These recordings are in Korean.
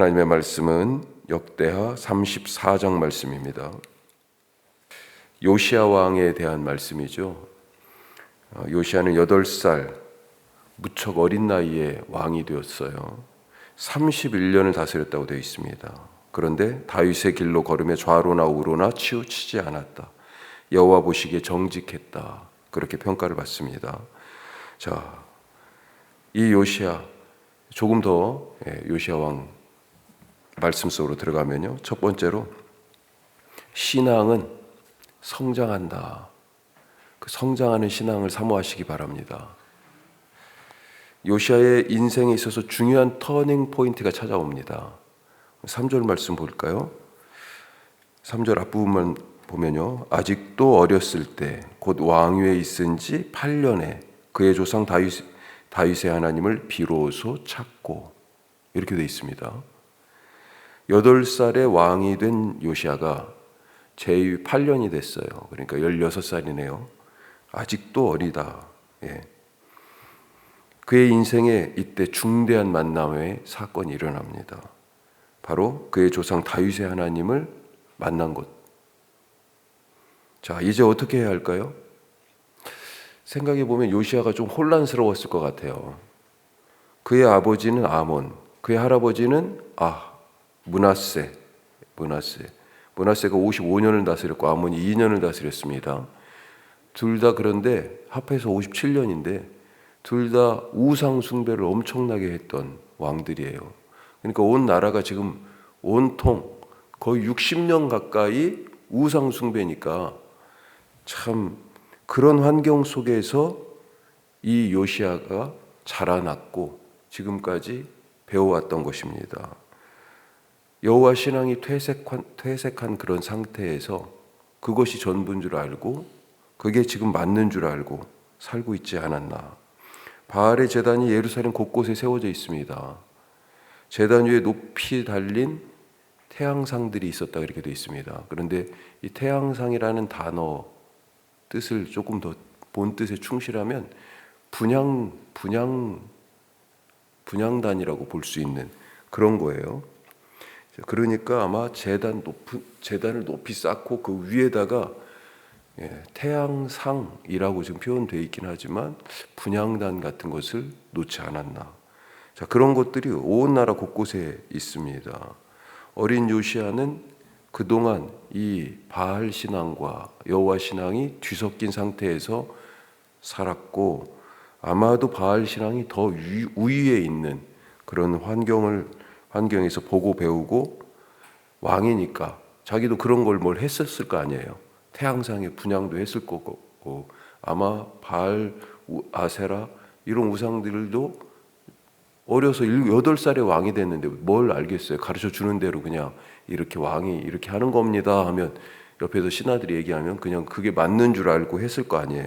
하나님의 말씀은 역대하 34장 말씀입니다. 요시야 왕에 대한 말씀이죠. 요시야는 8살 무척 어린 나이에 왕이 되었어요. 31년을 다스렸다고 되어 있습니다. 그런데 다윗의 길로 걸으며 좌로나 우로나 치우치지 않았다. 여호와 보시기에 정직했다. 그렇게 평가를 받습니다. 자, 이 요시야 조금 더 요시야 왕 말씀 속으로 들어가면요. 첫 번째로 신앙은 성장한다. 그 성장하는 신앙을 사모하시기 바랍니다. 요시야의 인생에 있어서 중요한 터닝 포인트가 찾아옵니다. 3절 말씀 볼까요? 3절 앞부분만 보면요. 아직도 어렸을 때 곧 왕위에 있은 지 8년에 그의 조상 다윗의 하나님을 비로소 찾고 이렇게 되어 있습니다. 8살에 왕이 된 요시야가 제위 8년이 됐어요. 그러니까 16살이네요. 아직도 어리다. 그의 인생에 이때 중대한 만남의 사건이 일어납니다. 바로 그의 조상 다윗의 하나님을 만난 것. 자, 이제 어떻게 해야 할까요? 생각해 보면 요시야가 좀 혼란스러웠을 것 같아요. 그의 아버지는 아몬, 그의 할아버지는 므낫세가 55년을 다스렸고 아몬이 2년을 다스렸습니다. 둘 다 그런데 합해서 57년인데 둘 다 우상 숭배를 엄청나게 했던 왕들이에요. 그러니까 온 나라가 지금 온통 거의 60년 가까이 우상 숭배니까 참 그런 환경 속에서 이 요시야가 자라났고 지금까지 배워왔던 것입니다. 여호와 신앙이 퇴색한 그런 상태에서 그것이 전부인 줄 알고 그게 지금 맞는 줄 알고 살고 있지 않았나. 바알의 제단이 예루살렘 곳곳에 세워져 있습니다. 제단 위에 높이 달린 태양상들이 있었다 이렇게 되어 있습니다. 그런데 이 태양상이라는 단어 뜻을 조금 더 본 뜻에 충실하면 분향단이라고 볼 수 있는 그런 거예요. 그러니까 아마 제단을 높이 쌓고 그 위에다가 태양상이라고 지금 표현되어 있긴 하지만 분향단 같은 것을 놓지 않았나. 자, 그런 것들이 온 나라 곳곳에 있습니다. 어린 요시야는 그동안 이 바알 신앙과 여호와 신앙이 뒤섞인 상태에서 살았고 아마도 바알 신앙이 더 우위에 있는 그런 환경에서 보고 배우고 왕이니까 자기도 그런 걸 뭘 했었을 거 아니에요. 태양상의 분향도 했을 거고 아마 바알, 아세라 이런 우상들도 어려서 8살에 왕이 됐는데 뭘 알겠어요. 가르쳐 주는 대로 그냥 이렇게 왕이 이렇게 하는 겁니다 하면 옆에서 신하들이 얘기하면 그냥 그게 맞는 줄 알고 했을 거 아니에요.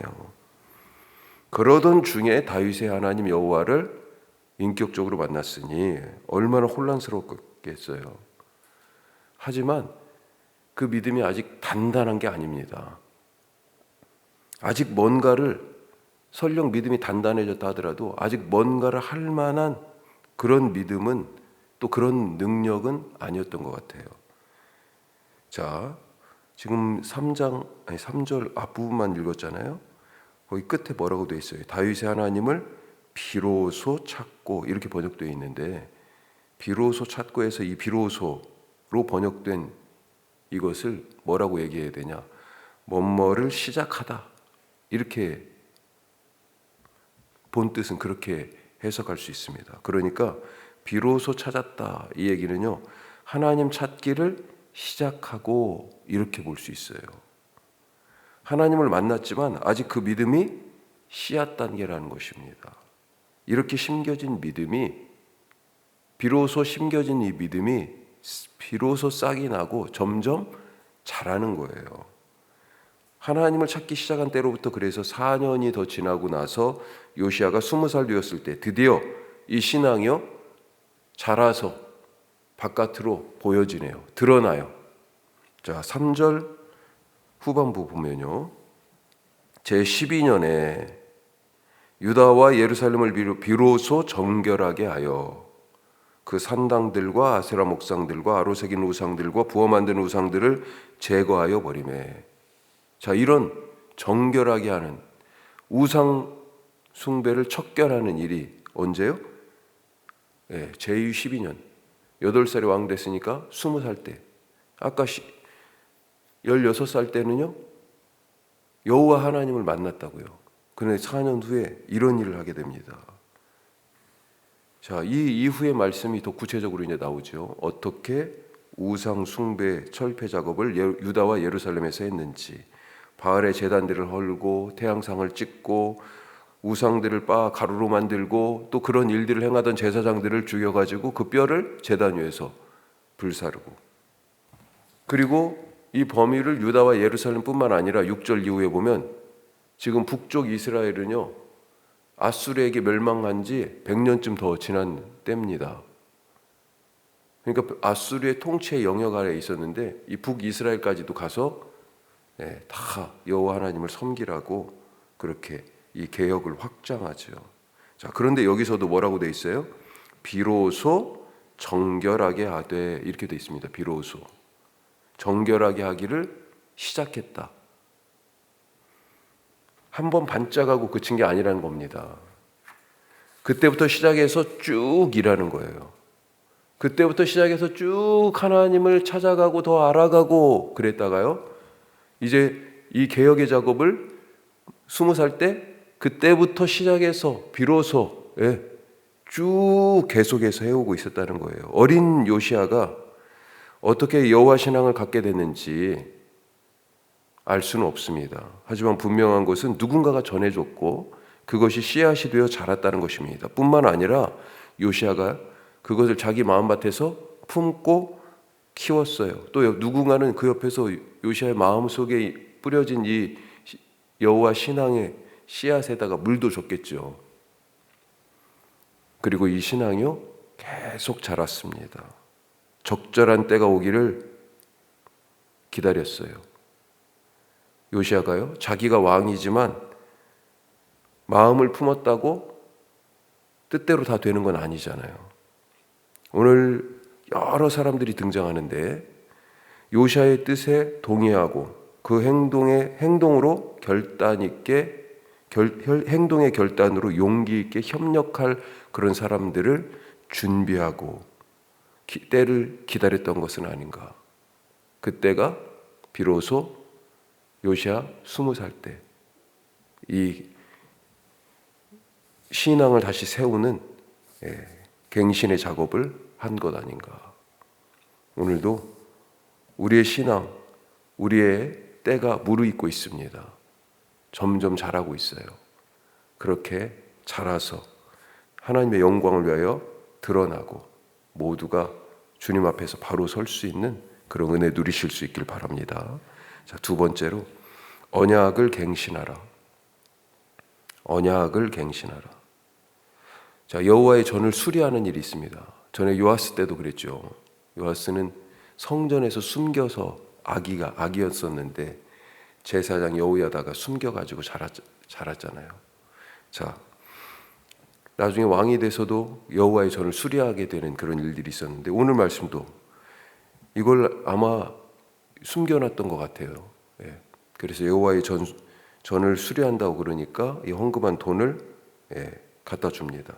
그러던 중에 다윗의 하나님 여호와를 인격적으로 만났으니 얼마나 혼란스럽겠어요. 하지만 그 믿음이 아직 단단한 게 아닙니다. 아직 뭔가를 설령 믿음이 단단해졌다 하더라도 아직 뭔가를 할 만한 그런 믿음은 또 그런 능력은 아니었던 것 같아요. 자, 지금 3절 앞부분만 읽었잖아요. 거기 끝에 뭐라고 되어 있어요? 다윗의 하나님을 비로소 찾고 이렇게 번역되어 있는데 비로소 찾고에서 이 비로소로 번역된 이것을 뭐라고 얘기해야 되냐? 뭐뭐를 시작하다 이렇게 본 뜻은 그렇게 해석할 수 있습니다. 그러니까 비로소 찾았다 이 얘기는요. 하나님 찾기를 시작하고 이렇게 볼 수 있어요. 하나님을 만났지만 아직 그 믿음이 씨앗 단계라는 것입니다. 이렇게 심겨진 믿음이 비로소 심겨진 이 믿음이 비로소 싹이 나고 점점 자라는 거예요. 하나님을 찾기 시작한 때로부터 그래서 4년이 더 지나고 나서 요시야가 20살 되었을 때 드디어 이 신앙이요 자라서 바깥으로 보여지네요. 드러나요. 자, 3절 후반부 보면요. 제12년에 유다와 예루살렘을 비로소 정결하게 하여 그 산당들과 아세라 목상들과 아로 새긴 우상들과 부어 만든 우상들을 제거하여 버리매. 자, 이런 정결하게 하는 우상 숭배를 척결하는 일이 언제요? 제위 12년 8살에 왕 됐으니까 20살 때. 아까 16살 때는요 여호와 하나님을 만났다고요. 그런데 4년 후에 이런 일을 하게 됩니다. 자, 이 이후의 말씀이 더 구체적으로 이제 나오죠. 어떻게 우상 숭배 철폐 작업을 유다와 예루살렘에서 했는지, 바알의 제단들을 헐고 태양상을 찍고 우상들을 빻아 가루로 만들고 또 그런 일들을 행하던 제사장들을 죽여가지고 그 뼈를 제단 위에서 불사르고, 그리고 이 범위를 유다와 예루살렘뿐만 아니라 6절 이후에 보면 지금 북쪽 이스라엘은요 아수르에게 멸망한 지 100년쯤 더 지난 때입니다. 그러니까 아수르의 통치의 영역 아래에 있었는데 이 북이스라엘까지도 가서 다 여호와 하나님을 섬기라고 그렇게 이 개혁을 확장하죠. 자, 그런데 여기서도 뭐라고 돼 있어요? 비로소 정결하게 하되, 이렇게 돼 있습니다. 비로소 정결하게 하기를 시작했다. 한번 반짝하고 그친 게 아니라는 겁니다. 그때부터 시작해서 쭉 일하는 거예요. 그때부터 시작해서 쭉 하나님을 찾아가고 더 알아가고 그랬다가요, 이제 이 개혁의 작업을 20살 때 그때부터 시작해서 비로소 쭉 계속해서 해오고 있었다는 거예요. 어린 요시아가 어떻게 여호와 신앙을 갖게 됐는지 알 수는 없습니다. 하지만 분명한 것은 누군가가 전해줬고 그것이 씨앗이 되어 자랐다는 것입니다. 뿐만 아니라 요시아가 그것을 자기 마음밭에서 품고 키웠어요. 또 누군가는 그 옆에서 요시아의 마음속에 뿌려진 이 여호와 신앙의 씨앗에다가 물도 줬겠죠. 그리고 이 신앙이요 계속 자랐습니다. 적절한 때가 오기를 기다렸어요. 요시아가요 자기가 왕이지만 마음을 품었다고 뜻대로 다 되는 건 아니잖아요. 오늘 여러 사람들이 등장하는데 요시아의 뜻에 동의하고 그 행동으로 결단 있게 행동의 결단으로 용기 있게 협력할 그런 사람들을 준비하고 때를 기다렸던 것은 아닌가. 그때가 비로소 요시아 20살 때 이 신앙을 다시 세우는 갱신의 작업을 한 것 아닌가. 오늘도 우리의 신앙, 우리의 때가 무르익고 있습니다. 점점 자라고 있어요. 그렇게 자라서 하나님의 영광을 위하여 드러나고 모두가 주님 앞에서 바로 설 수 있는 그런 은혜 누리실 수 있길 바랍니다. 자, 두 번째로 언약을 갱신하라. 언약을 갱신하라. 자, 여호와의 전을 수리하는 일이 있습니다. 전에 요아스 때도 그랬죠. 요아스는 성전에서 숨겨서 아기였었는데 제사장 여호야다가 숨겨가지고 자랐잖아요. 자, 나중에 왕이 돼서도 여호와의 전을 수리하게 되는 그런 일들이 있었는데 오늘 말씀도 이걸 아마 숨겨놨던 것 같아요. 그래서 여호와의 전을 수리한다고 그러니까 이 헌금한 돈을 갖다 줍니다.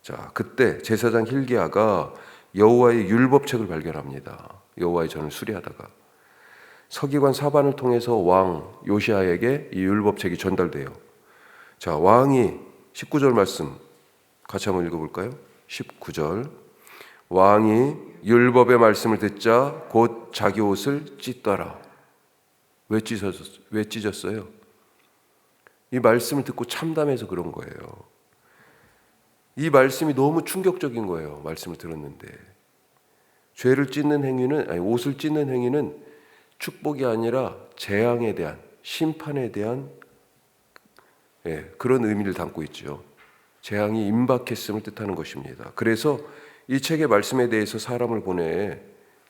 자, 그때 제사장 hil기야가 여호와의 율법책을 발견합니다. 여호와의 전을 수리하다가 서기관 사반을 통해서 왕 요시아에게 이 율법책이 전달돼요. 자, 왕이 19절 말씀 같이 한번 읽어볼까요? 19절 왕이 율법의 말씀을 듣자 곧 자기 옷을 찢더라. 왜 찢었어요? 이 말씀을 듣고 참담해서 그런 거예요. 이 말씀이 너무 충격적인 거예요. 말씀을 들었는데 죄를 찢는 행위는 옷을 찢는 행위는 축복이 아니라 재앙에 대한 심판에 대한 그런 의미를 담고 있죠. 재앙이 임박했음을 뜻하는 것입니다. 그래서 이 책의 말씀에 대해서 사람을 보내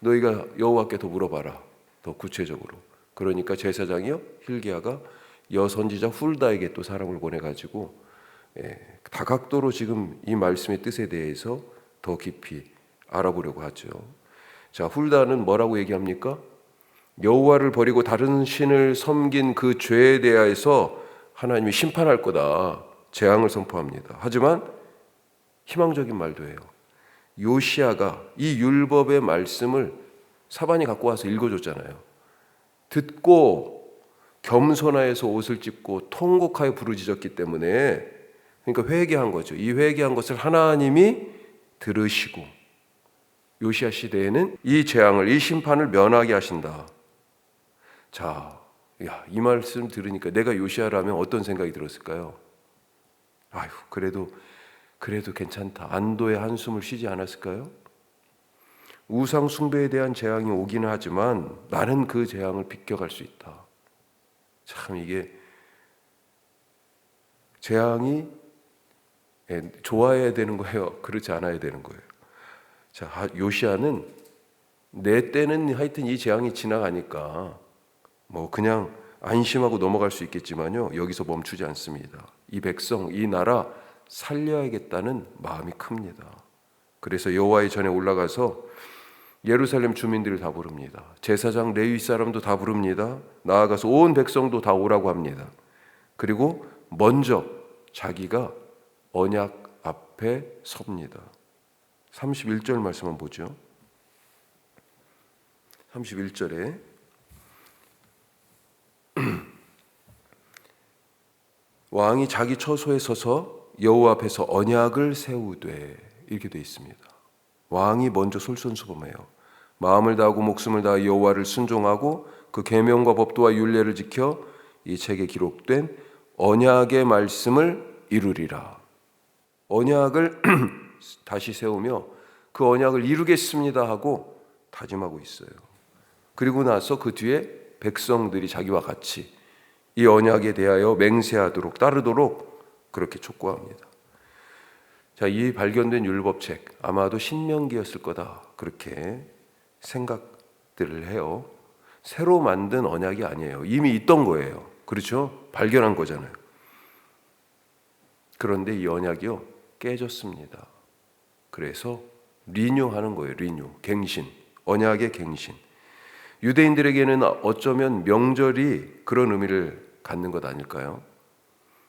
너희가 여호와께 더 물어봐라. 더 구체적으로. 그러니까 제사장이요 hil기야가 여선지자 훌다에게 또 사람을 보내가지고 다각도로 지금 이 말씀의 뜻에 대해서 더 깊이 알아보려고 하죠. 자, 훌다는 뭐라고 얘기합니까? 여호와를 버리고 다른 신을 섬긴 그 죄에 대하여서 하나님이 심판할 거다, 재앙을 선포합니다. 하지만 희망적인 말도 해요. 요시야가 이 율법의 말씀을 사반이 갖고 와서 읽어줬잖아요. 듣고 겸손하여서 옷을 찢고 통곡하여 부르짖었기 때문에, 그러니까 회개한 거죠. 이 회개한 것을 하나님이 들으시고 요시야 시대에는 이 재앙을, 이 심판을 면하게 하신다. 자, 이 말씀 들으니까 내가 요시야라면 어떤 생각이 들었을까요? 아유, 그래도 괜찮다. 안도의 한숨을 쉬지 않았을까요? 우상 숭배에 대한 재앙이 오기는 하지만 나는 그 재앙을 비껴갈 수 있다. 참, 이게 재앙이 좋아야 되는 거예요? 그렇지 않아야 되는 거예요? 자, 요시야는 내 때는 하여튼 이 재앙이 지나가니까 뭐 그냥 안심하고 넘어갈 수 있겠지만요, 여기서 멈추지 않습니다. 이 백성, 이 나라 살려야겠다는 마음이 큽니다. 그래서 여호와의 전에 올라가서 예루살렘 주민들을 다 부릅니다. 제사장 레위 사람도 다 부릅니다. 나아가서 온 백성도 다 오라고 합니다. 그리고 먼저 자기가 언약 앞에 섭니다. 31절 말씀만 보죠. 31절에 왕이 자기 처소에 서서 여호와 앞에서 언약을 세우되, 이렇게 되어 있습니다. 왕이 먼저 솔선수범해요. 마음을 다하고 목숨을 다하 여호와를 순종하고 그 계명과 법도와 율례를 지켜 이 책에 기록된 언약의 말씀을 이루리라. 언약을 다시 세우며 그 언약을 이루겠습니다 하고 다짐하고 있어요. 그리고 나서 그 뒤에 백성들이 자기와 같이 이 언약에 대하여 맹세하도록, 따르도록 그렇게 촉구합니다. 자, 이 발견된 율법책, 아마도 신명기였을 거다, 그렇게 생각들을 해요. 새로 만든 언약이 아니에요. 이미 있던 거예요. 그렇죠? 발견한 거잖아요. 그런데 이 언약이요, 깨졌습니다. 그래서 리뉴하는 거예요. 리뉴, 갱신, 언약의 갱신. 유대인들에게는 어쩌면 명절이 그런 의미를 갖는 것 아닐까요?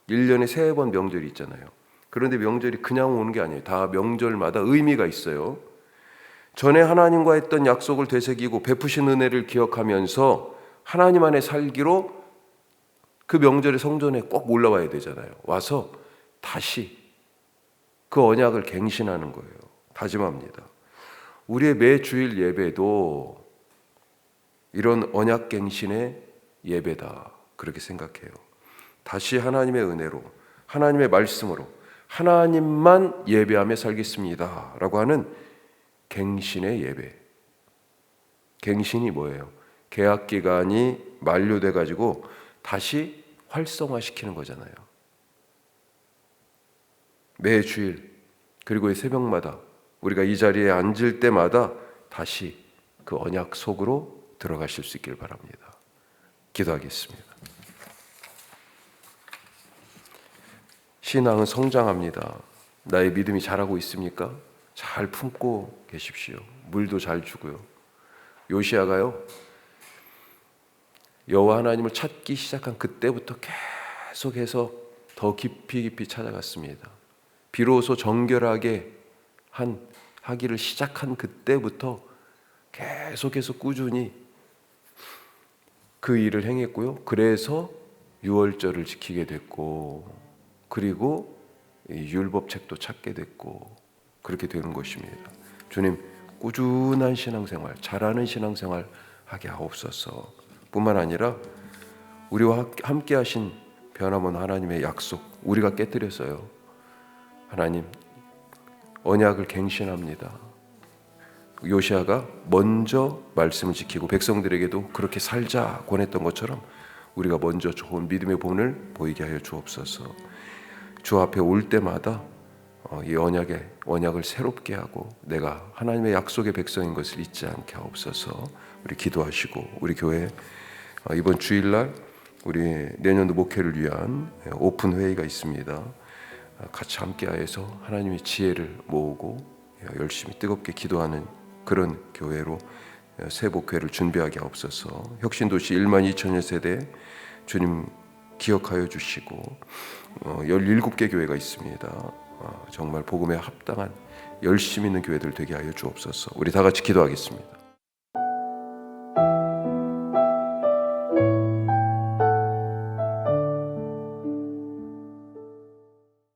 1년에 3번 명절이 있잖아요. 그런데 명절이 그냥 오는 게 아니에요. 다 명절마다 의미가 있어요. 전에 하나님과 했던 약속을 되새기고 베푸신 은혜를 기억하면서 하나님 안에 살기로 그 명절에 성전에 꼭 올라와야 되잖아요. 와서 다시 그 언약을 갱신하는 거예요. 다짐합니다. 우리의 매 주일 예배도 이런 언약 갱신의 예배다, 그렇게 생각해요. 다시 하나님의 은혜로, 하나님의 말씀으로 하나님만 예배하며 살겠습니다 라고 하는 갱신의 예배. 갱신이 뭐예요? 계약 기간이 만료돼 가지고 다시 활성화시키는 거잖아요. 매 주일, 그리고 새벽마다 우리가 이 자리에 앉을 때마다 다시 그 언약 속으로 들어가실 수 있길 바랍니다. 기도하겠습니다. 신앙은 성장합니다. 나의 믿음이 자라고 있습니까? 잘 품고 계십시오. 물도 잘 주고요. 요시야가요, 여호와 하나님을 찾기 시작한 그때부터 계속해서 더 깊이 찾아갔습니다. 비로소 정결하게 하기를 시작한 그때부터 계속해서 꾸준히 그 일을 행했고요. 그래서 유월절을 지키게 됐고, 그리고 율법책도 찾게 됐고, 그렇게 되는 것입니다. 주님, 꾸준한 신앙생활, 잘하는 신앙생활 하게 하옵소서. 뿐만 아니라 우리와 함께 하신 변함없는 하나님의 약속, 우리가 깨뜨렸어요. 하나님, 언약을 갱신합니다. 요시야가 먼저 말씀을 지키고 백성들에게도 그렇게 살자 권했던 것처럼 우리가 먼저 좋은 믿음의 본을 보이게 하여 주옵소서. 주 앞에 올 때마다 이 언약을 새롭게 하고 내가 하나님의 약속의 백성인 것을 잊지 않게 하옵소서. 우리 기도하시고, 우리 교회 이번 주일날 우리 내년도 목회를 위한 오픈 회의가 있습니다. 같이 함께하여서 하나님의 지혜를 모으고 열심히 뜨겁게 기도하는 그런 교회로 새 목회를 준비하게 하옵소서. 혁신도시 1만 2천여 세대 주님 기억하여 주시고 17개 교회가 있습니다. 정말 복음에 합당한 열심 있는 교회들 되게 하여 주옵소서. 우리 다 같이 기도하겠습니다.